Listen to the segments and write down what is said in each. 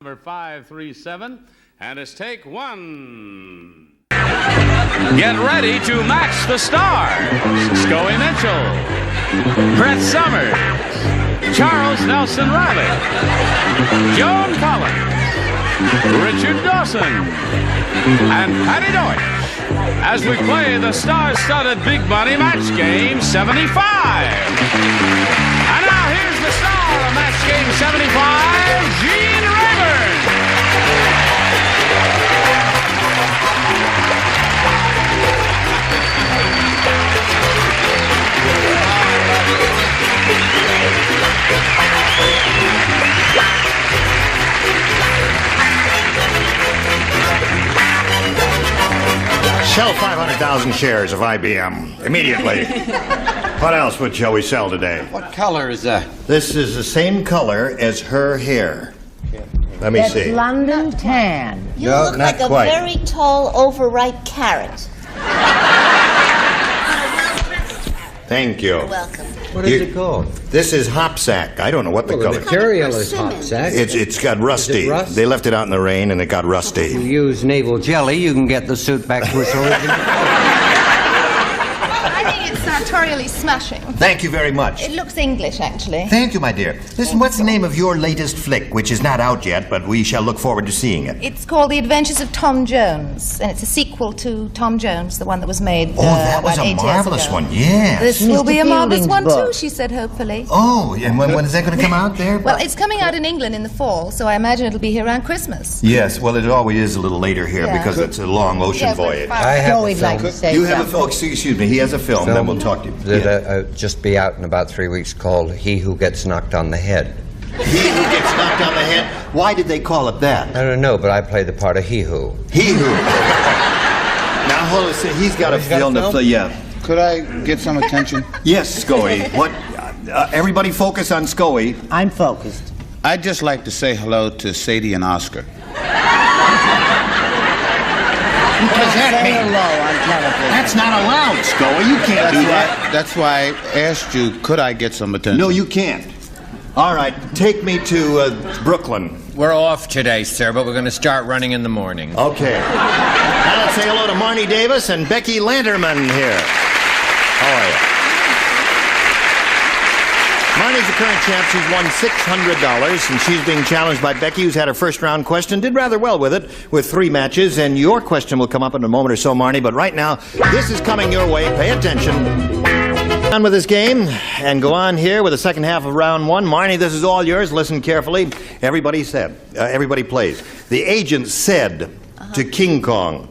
Number 537, and it's take one. Get ready to match the stars. Scoey Mitchell, Brett Summers, Charles Nelson Reilly, Joan Collins, Richard Dawson, and Patti Deutsch as we play the star-studded Big Money Match Game 75. And now here's the star of Match Game 75, Gene Rayburn. Sell 500,000 shares of IBM immediately. What else shall we sell today? What color is that? This is the same color as her hair. Let me It's see. London tan. You No, look not like quite. a very tall, overripe carrot. Thank you. You're welcome. What is it called? This is hopsack. I don't know what the Well, the color. material is hot sack. It's got rusty. Is it rust? They left it out in the rain and it got You rusty. use naval jelly, you can get the suit back to its original. I think it's sartorially smashing. Thank you very much. It looks English, actually. Thank you, my dear. Listen, what's the name of your latest flick, which is not out yet, but we shall look forward to seeing it? It's called The Adventures of Tom Jones, and it's a sequel to Tom Jones, the one that was made Oh, that was about a 8 years marvelous ago. one, yes. This will be a Mr. marvelous one, Fielding's too, book. she said, hopefully. Oh, and when is that going to come out there? Well, it's coming out in England in the fall, so I imagine it'll be here around Christmas. Yes, well, it always is a little later here Yeah. because it's a long ocean Yeah, but voyage. fine. I have Joey'd a like film to say You have a something. film, excuse me, he has a film, then we'll talk to you. That'll just be out in about 3 weeks called He Who Gets Knocked on the Head. He who gets knocked on the head. Why did they call it that? I don't know, but I play the part of He Who. He who. Now hold on, he's got a He's got a film to film? play. Yeah. Could I get some attention? Yes, Scoey. What? Everybody focus on Scoey. I'm focused. I'd just like to say hello to Sadie and Oscar. What does that Say mean? hello on television. That's not allowed, Scoey. You can't do that. That's why I asked you, could I get some attention? No, you can't. All right, take me to Brooklyn. We're off today, sir, but we're going to start running in the morning. Okay. Now let's say hello to Marnie Davis and Becky Lanterman here. How are you? Marnie's the current champ. She's won $600, and she's being challenged by Becky, who's had her first round question. Did rather well with it, with 3 matches, and your question will come up in a moment or so, Marnie. But right now, this is coming your way. Pay attention. On with this game, and go on here with the second half of round 1. Marnie, this is all yours. Listen carefully. Everybody plays. The agent said to King Kong,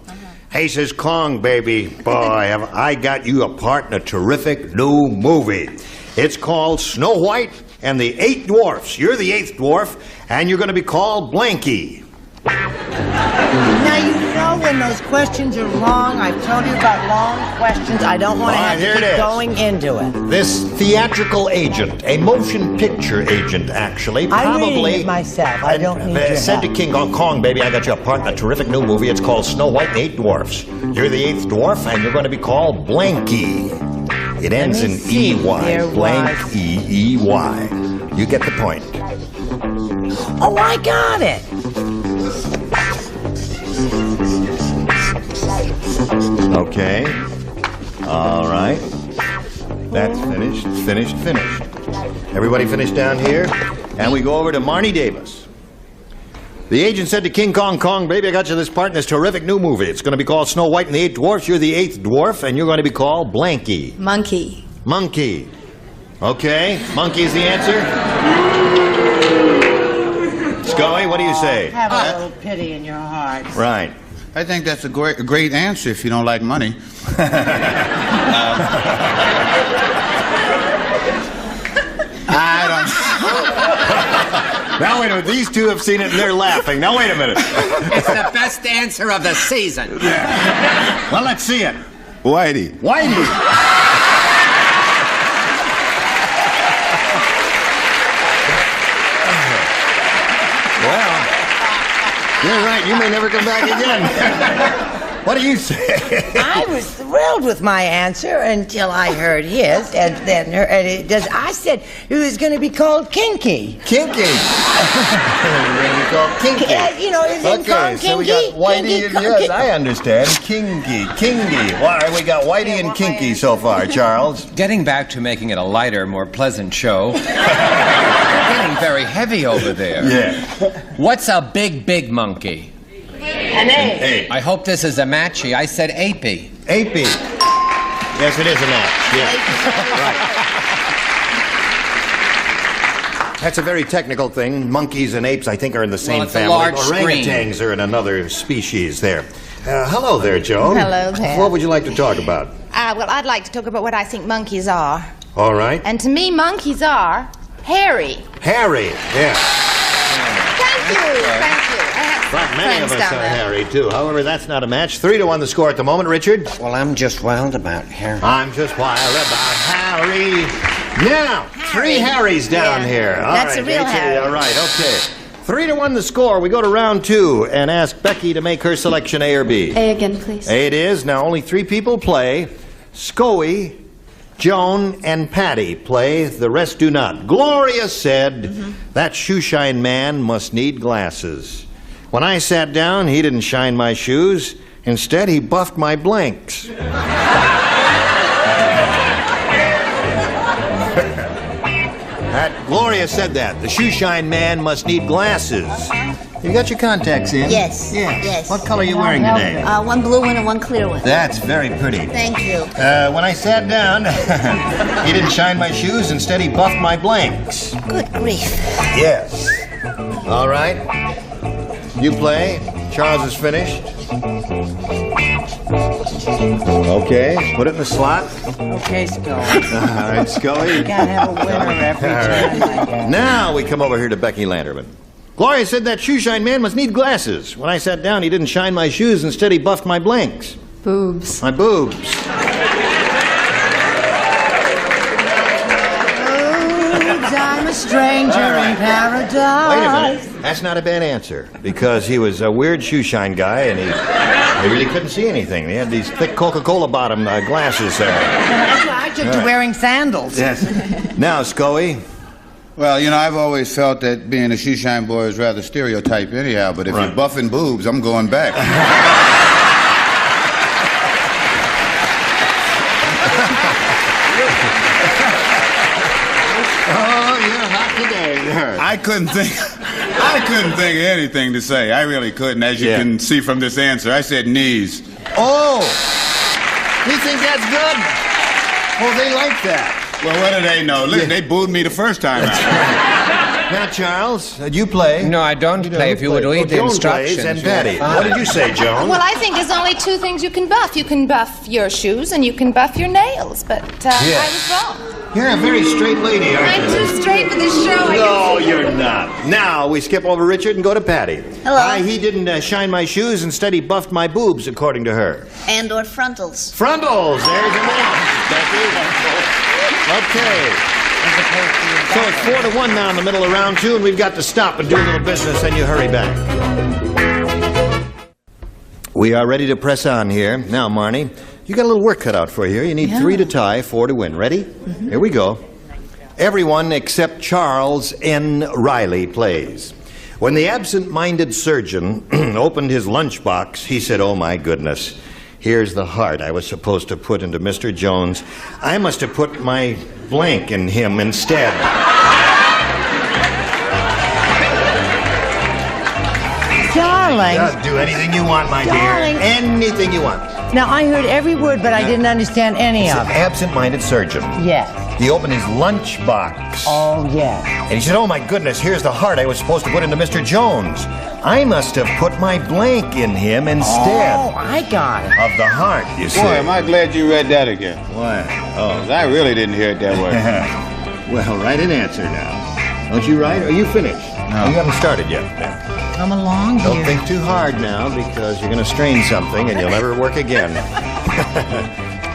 "Hey," says Kong, baby, boy, have I got you a part in a terrific new movie. It's called Snow White and the 8 Dwarfs. You're the 8th dwarf, and you're going to be called Blanky. Now, you know when those questions are long, I've told you about long questions. I don't want to All right, have here to it keep is. going into it. This theatrical agent, a motion picture agent, actually, I'm probably... reading it myself. I don't need your said to help. King Kong, baby, I got you a part in a terrific new movie. It's called Snow White and the 8 Dwarfs. You're the 8th dwarf, and you're going to be called Blanky. It ends me in see. E-Y. There Blank was- E-E-Y. You get the point. Oh, I got it. Okay. All right. That's finished. Everybody finished down here. And we go over to Marnie Davis. The agent said to King Kong, baby, I got you this part in this terrific new movie. It's going to be called Snow White and the 8 Dwarfs. You're the 8th dwarf, and you're going to be called Blanky. Monkey. Monkey. Okay, monkey's the answer. Scoey, what do you say? Have a little pity in your heart. Right. I think that's a great answer if you don't like money. I don't... Now, wait a minute. These two have seen it, and they're laughing. Now, wait a minute. It's the best answer of the season. Well, let's see it. Whitey. Whitey. Well, you're right. You may never come back again. What do you say? I was thrilled with my answer until I heard his, and then I said it was going to be called Kinky. Kinky. Kinky. You know, is it called Kinky? So we got Whitey and yes, I understand. Kinky. Why, we got Whitey and Kinky so far, Charles. Getting back to making it a lighter, more pleasant show. Getting very heavy over there. Yeah. What's a big monkey? An ape. I hope this is a matchy. I said apey. Apey. Yes, it is a match. Yeah. Right. That's a very technical thing. Monkeys and apes, I think, are in the same it's a family. large Orangutans are in another species there. Hello there, Joan. Hello there. What would you like to talk about? Well, I'd like to talk about what I think monkeys are. All right. And to me, monkeys are hairy. Hairy, yeah. Thank you. I have But many of friends us down are there. hairy, too. However, that's not a match. 3-1 the score at the moment, Richard. Well, I'm just wild about Harry. I'm just wild about Harry. Now, Harry. 3 Harrys down Yeah. here. All That's right, a real Harry. All right, okay. 3-1 the score. We go to round 2 and ask Becky to make her selection A or B. A again, please. A it is. Now, only 3 people play. Scoey, Joan, and Patti play. The rest do not. Gloria said, that shoeshine man must need glasses. When I sat down, he didn't shine my shoes. Instead, he buffed my blanks. Gloria said that. The shoeshine man must need glasses. You got your contacts in? Yes. Yes. What color are you wearing today? One blue one and one clear one. That's very pretty. Thank you. When I sat down, he didn't shine my shoes. Instead, he buffed my blanks. Good grief. Yes. All right. You play. Charles is finished. Okay. Put it in the slot. Okay, Scoey. All right, Scoey. You gotta have a winner every time, I guess. Now we come over here to Becky Landerman. Gloria said that shoeshine man must need glasses. When I sat down, he didn't shine my shoes. Instead, he buffed my blanks. Boobs. My boobs. I'm a stranger in paradise. Wait a minute. That's not a bad answer, because he was a weird shoeshine guy, and he really couldn't see anything. He had these thick Coca-Cola bottom glasses there. I took to wearing sandals. Yes. Now, Scoey. Well, you know, I've always felt that being a shoeshine boy is rather stereotype anyhow, but if Right. you're buffing boobs, I'm going back. Oh, you're hot today. I couldn't think of anything to say. I really couldn't, as you Yeah. can see from this answer. I said knees. Oh! You think that's good? Well, they like that. Well, what do they know? Listen, they booed me the first time out. Now, Charles, you play. No, I don't play. If you would read the Joan instructions. plays, and you'll Patti. find- What did you say, Joan? Well, I think there's only 2 things you can buff. You can buff your shoes and you can buff your nails. But I was wrong. You're a very straight lady, aren't I'm you? too straight for this show. No, you're not. Now, we skip over Richard and go to Patti. Hello. He didn't shine my shoes. Instead, he buffed my boobs, according to her. And or frontals. Frontals. There's a match. Okay. So it's 4-1 now in the middle of round 2, and we've got to stop and do a little business, and you hurry back. We are ready to press on here. Now, Marnie, you got a little work cut out for you here. You need 3 to tie, 4 to win. Ready? Here we go. Everyone except Charles N. Reilly plays. When the absent-minded surgeon opened his lunchbox, he said, "Oh, my goodness. Here's the heart I was supposed to put into Mr. Jones. I must have put my blank in him instead." Darling. Just do anything you want, my Darling. dear. Anything you want. Now, I heard every word, but I didn't understand any He's of an it. absent-minded surgeon. Yes. He opened his lunchbox. Oh, yes. And he said, "Oh, my goodness, here's the heart I was supposed to put into Mr. Jones. I must have put my blank in him instead Oh, I got it. of the heart, you see." Boy, am I glad you read that again. Why? Oh. 'Cause I really didn't hear it that way. Well, write an answer now. Don't you write? Are you finished? No. You haven't started yet. Come along Don't here. think too hard now, because you're going to strain something and you'll never work again.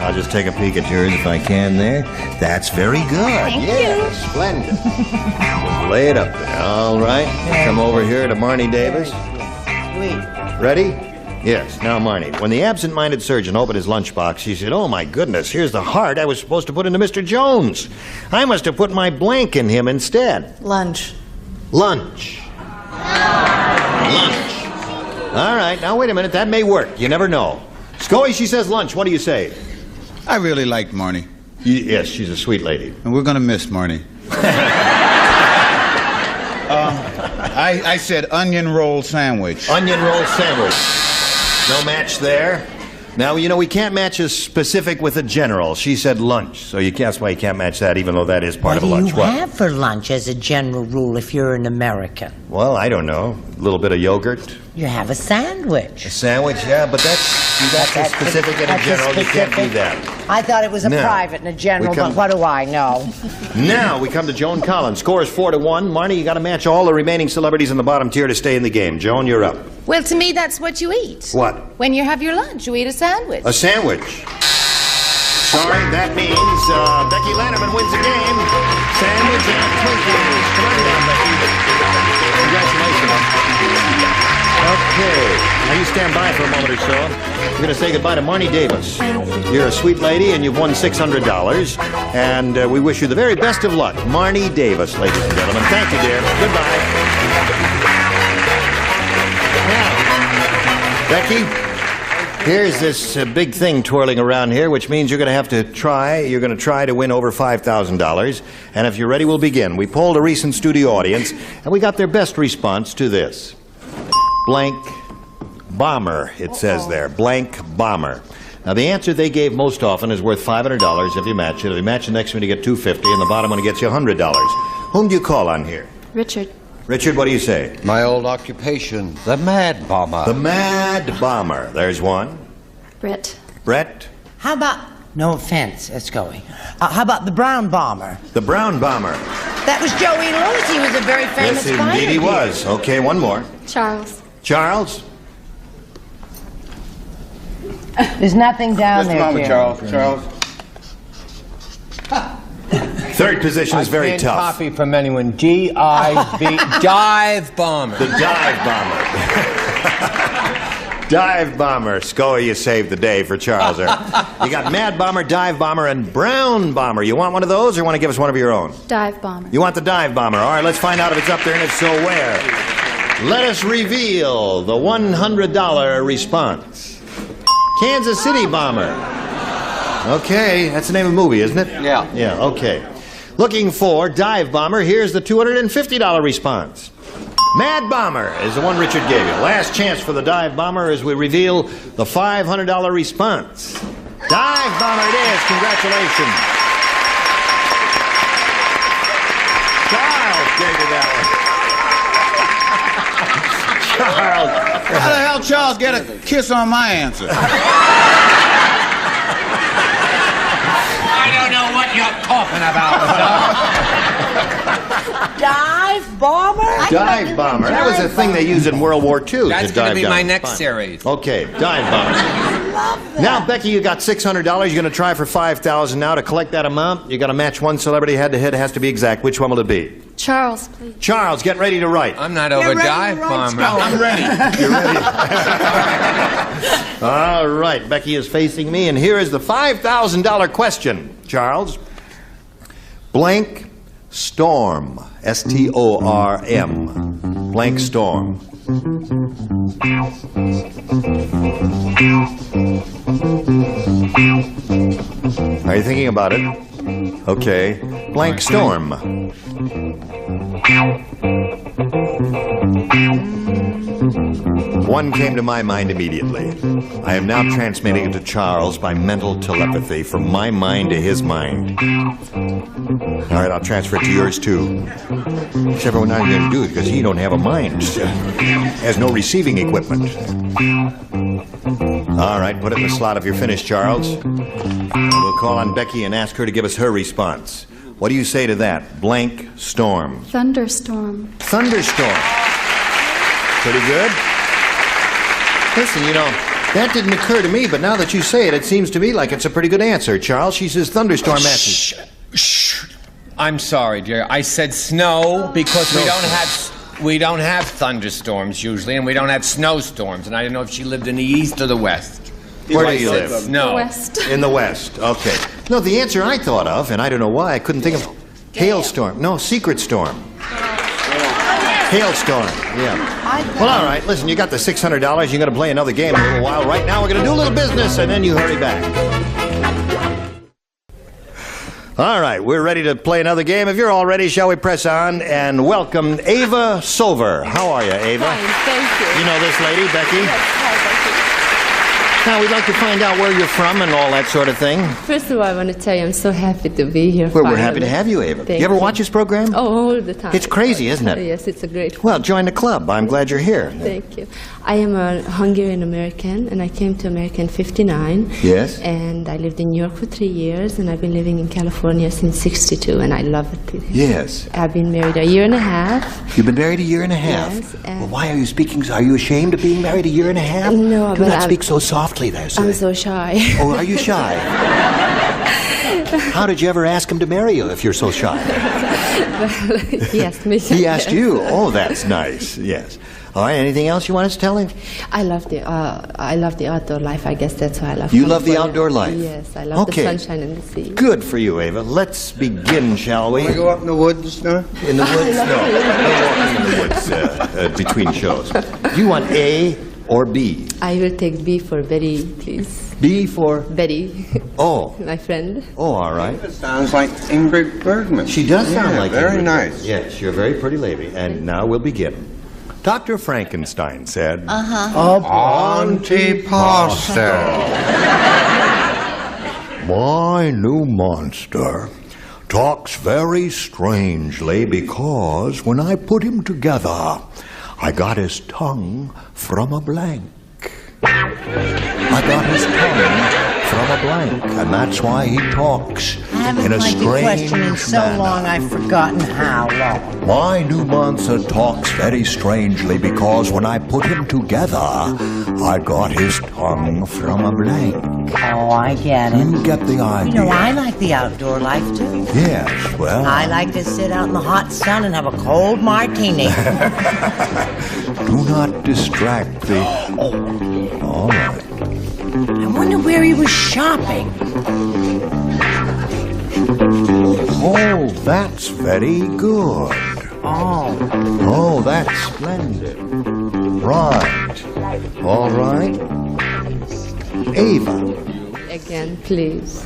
I'll just take a peek at yours if I can there. That's very good. Thank you. Splendid. Just lay it up there. All right. Come over here to Marnie Davis. Wait. Ready? Yes. Now, Marnie, when the absent-minded surgeon opened his lunchbox, he said, "Oh, my goodness, here's the heart I was supposed to put into Mr. Jones. I must have put my blank in him instead." Lunch. Lunch. Lunch. All right, now wait a minute. That may work. You never know. Scoey, she says lunch. What do you say? I really liked Marnie. Yes, she's a sweet lady. And we're going to miss Marnie. I said onion roll sandwich. Onion roll sandwich. No match there. Now, you know, we can't match a specific with a general. She said lunch, so that's why you can't match that, even though that is part of lunch. What do you have for lunch as a general rule if you're an American? Well, I don't know. A little bit of yogurt. You have a sandwich. A sandwich, yeah, but that's specific and a general. You can't do that. I thought it was a private and a general, but what do I know? Now we come to Joan Collins. Score is 4-1. Marnie, you got to match all the remaining celebrities in the bottom tier to stay in the game. Joan, you're up. Well, to me, that's what you eat. What? When you have your lunch, you eat a sandwich. A sandwich. Sorry, that means Becky Lannerman wins the game. Sandwich and Twinkies. Come on down, Becky. Congratulations. Okay. Now you stand by for a moment or so. We're going to say goodbye to Marnie Davis. You're a sweet lady, and you've won $600. And we wish you the very best of luck. Marnie Davis, ladies and gentlemen. Thank you, dear. Goodbye. Now, Becky, here's this big thing twirling around here, which means you're going to have to try. You're going to try to win over $5,000. And if you're ready, we'll begin. We polled a recent studio audience, and we got their best response to this. Blank bomber, it says there. Blank bomber. Now, the answer they gave most often is worth $500 if you match it. If you match the next one, you get $250, and the bottom one gets you $100. Whom do you call on here? Richard. Richard, what do you say? My old occupation, the Mad Bomber. The Mad Bomber. There's one. Brett. Brett? How about, no offense, Scoey. How about the Brown Bomber? The Brown Bomber. That was Joey Lewis. He was a very famous Yes, fighter. indeed he was. Okay, one more. Charles. Charles? There's nothing down there, Mama, Jim. Charles. Third position is very tough. Copy from anyone. D-I-V. Dive Bomber. The Dive Bomber. Dive Bomber. Scoey, you saved the day for Charles there. You got Mad Bomber, Dive Bomber, and Brown Bomber. You want one of those, or want to give us one of your own? Dive Bomber. You want the Dive Bomber. All right, let's find out if it's up there, and if so, where. Let us reveal the $100 response. Kansas City Bomber. Okay, that's the name of the movie, isn't it? Yeah. Yeah, okay. Looking for Dive Bomber, here's the $250 response. Mad Bomber is the one Richard gave you. Last chance for the Dive Bomber as we reveal the $500 response. Dive Bomber it is. Congratulations. Charles gave you that one. Charles. How the hell Charles get a kiss on my answer? I don't know what you're talking about, Dive Bomber? Dive Bomber. That was a thing they used in World War II. That's to going dive to be down. my next Fine. series. Okay, Dive Bomber. Now, Becky, you got $600. You're going to try for $5,000 now. To collect that amount, you got to match one celebrity head to head. It has to be exact. Which one will it be? Charles, please. Charles, get ready to write. I'm not over Dive Bomber. I'm ready. You're ready. All right, Becky is facing me, and here is the $5,000 question. Charles, blank storm. S-T-O-R-M. Blank storm. Are you thinking about it? Okay. Blank storm. One came to my mind immediately. I am now transmitting it to Charles by mental telepathy from my mind to his mind. All right, I'll transfer it to yours too. Except we're not going to do it because he don't have a mind. Has no receiving equipment. All right, put it in the slot if you're finished, Charles. We'll call on Becky and ask her to give us her response. What do you say to that? Blank storm. Thunderstorm. Thunderstorm. Pretty good. Listen, you know, that didn't occur to me, but now that you say it, it seems to me like it's a pretty good answer, Charles. She says thunderstorm matches. Shh. I'm sorry, Jerry. I said snow because we don't have We don't have thunderstorms usually, and we don't have snowstorms. And I didn't know if she lived in the east or the west. Where do you live? No. West. In the West. Okay. No, the answer I thought of, and I don't know why, I couldn't think of hailstorm. No, secret storm. Hailstorm. Yeah. Well, all right. Listen, you got the $600. You're going to play another game in a little while. Right now, we're going to do a little business, and then you hurry back. All right, we're ready to play another game. If you're all ready, shall we press on and welcome Ava Solver. How are you, Ava? Fine, thank you. You know this lady, Becky? Yes, hi, Now, we'd like to find out where you're from and all that sort of thing. Becky. First of all, I want to tell you I'm so happy to be here. Well, we're finally. happy to have you, Ava. Thank you ever you. watch this program? Oh, all the time. It's crazy, isn't it? Yes, it's a great Well, join the club. I'm glad you're here. Thank you. I am a Hungarian American, and I came to America in '59. Yes? And I lived in New York for 3 years, and I've been living in California since '62, and I love it. Yes. I've been married a year and a half. You've been married a year and a half. Yes, and- Well, why are you speaking? Are you ashamed of being married a year and a half? No, Do but not I'm- speak so softly there, sir. I'm so shy. Oh, are you shy? How did you ever ask him to marry you if you're so shy? He asked me. He asked you. Oh, that's nice. Yes. All right. Anything else you want us to tell him? I love the outdoor life. I guess that's why I love. You love the California. outdoor life? Yes, I love Okay. the sunshine and the sea. Good for you, Ava. Let's begin, shall we? Can we go up in the woods now? In the woods? No. No walking in the woods between shows. Do you want A or B? I will take B for Betty, please. B for? Betty, Oh. my friend. Oh, all right. It sounds like Ingrid Bergman. She does sound Yeah, like very Ingrid. nice. Yes, you're a very pretty lady. And now we'll begin. Dr. Frankenstein said, Antipasta. My new monster talks very strangely because when I put him together, I got his tongue from a blank. I got his tongue from a blank, and that's why he talks I haven't in a played the question in strange so manner. long I've forgotten how long. My new monster talks very strangely because when I put him together, I got his tongue from a blank. Oh, I get it. You get the idea. You know, I like the outdoor life too. Yes, well... I like to sit out in the hot sun and have a cold martini. Do not distract the... All right. I wonder where he was shopping. Oh, that's very good. Oh. Oh, that's splendid. Right. All right. Ava, Again, please.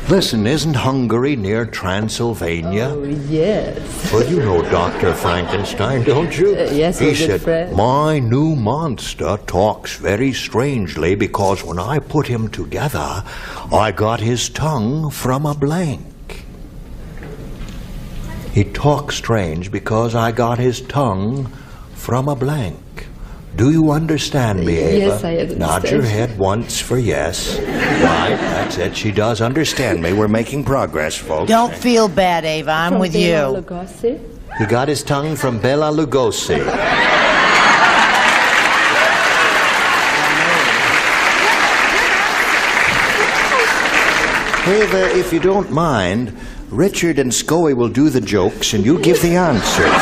listen, isn't Hungary near Transylvania? Oh, yes. Well, you know Dr. Frankenstein, don't you? Yes, He we're good said, friends. my new monster talks very strangely because when I put him together, I got his tongue from a blank. He talks strange because I got his tongue from a blank. Do you understand me, Ava? Yes, I understand. Nod your head once for yes. Right, that's it. She does understand me. We're making progress, folks. Don't feel bad, Ava. I'm From with Bela you. Lugosi. he got his tongue from Bela Lugosi. Ava, if you don't mind, Richard and Scoey will do the jokes and you give the answers.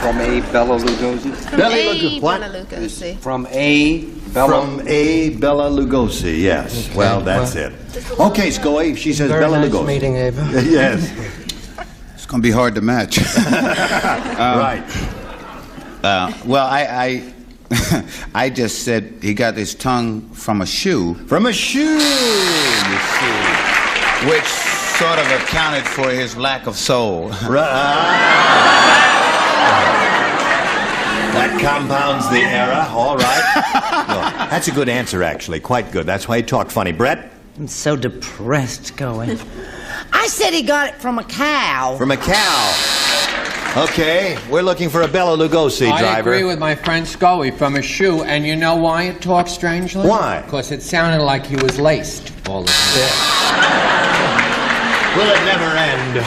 From a Bela Lugosi. What? From a Bela... From A. Bela Lugosi, yes. Well, that's it. Okay, Scoey, she says Very Bela nice Lugosi. meeting, Ava. Yes. It's going to be hard to match. Right. Well, I just said he got his tongue from a shoe, From a shoe, you see. which sort of accounted for his lack of soul. That compounds the error. All right. No, that's a good answer, actually. Quite good. That's why he talked funny. Brett? I'm so depressed going. I said he got it from a cow. From a cow. Okay, we're looking for a Bela Lugosi driver. I agree with my friend Scoey from a shoe, and you know why it talks strangely? Why? Because it sounded like he was laced all the time. Will it never end?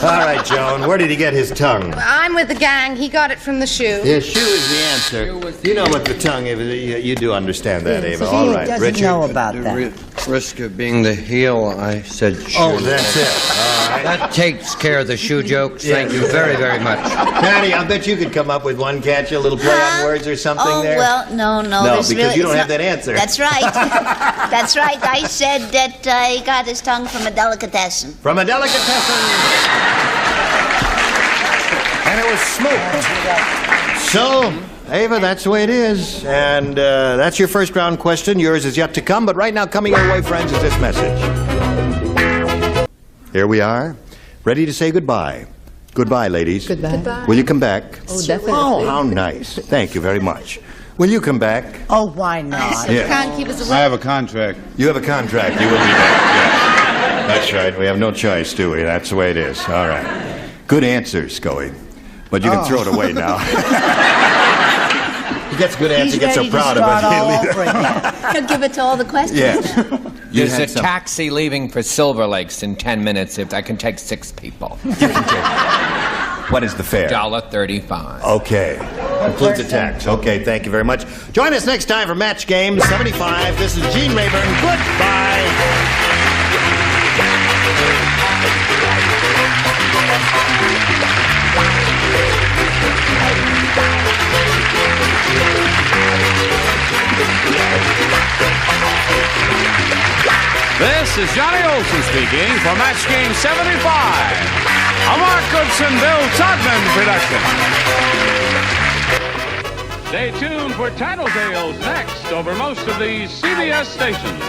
All right, Joan, where did he get his tongue? I'm with the gang. He got it from the shoe. Yeah, shoe is the answer. You know what the tongue is. You do understand that, Ava. So All he right, doesn't Richard. know about The that. risk of being the heel, I said shoe. Oh, that's it. All right. That takes care of the shoe jokes. Thank you very, very much. Patti, I bet you could come up with one, can't you? A little play on words or something Oh, there? well, no. No, there's because really, you don't it's have not- that answer. That's right. That's right. I said that he got his tongue from a delicatessen. From a delicatessen. And it was smoked. So, Ava, that's the way it is. And that's your first round question. Yours is yet to come. But right now, coming your way, friends, is this message. Here we are, ready to say goodbye. Goodbye, ladies. Goodbye. Will you come back? Oh, definitely. Oh, how nice. Thank you very much. Will you come back? Oh, why not? Yeah. Can't keep us I away. have a contract. You have a contract. You will be back. Yeah. That's right. We have no choice, do we? That's the way it is. All right. Good answer, Scoey. But you can throw it away now. He gets a good answer, He's gets so ready proud to of start all it. over again. He'll give it to all the questions. Yes. You There's had a some- taxi leaving for Silver Lakes in 10 minutes if I can take 6 people. What is the fare? $1.35. Okay. Includes the tax. Okay, thank you very much. Join us next time for Match Game 75. This is Gene Rayburn. Goodbye. This is Johnny Olson speaking for Match Game 75, a Mark Goodson, Bill Todman production. Stay tuned for Tattletales next over most of these CBS stations.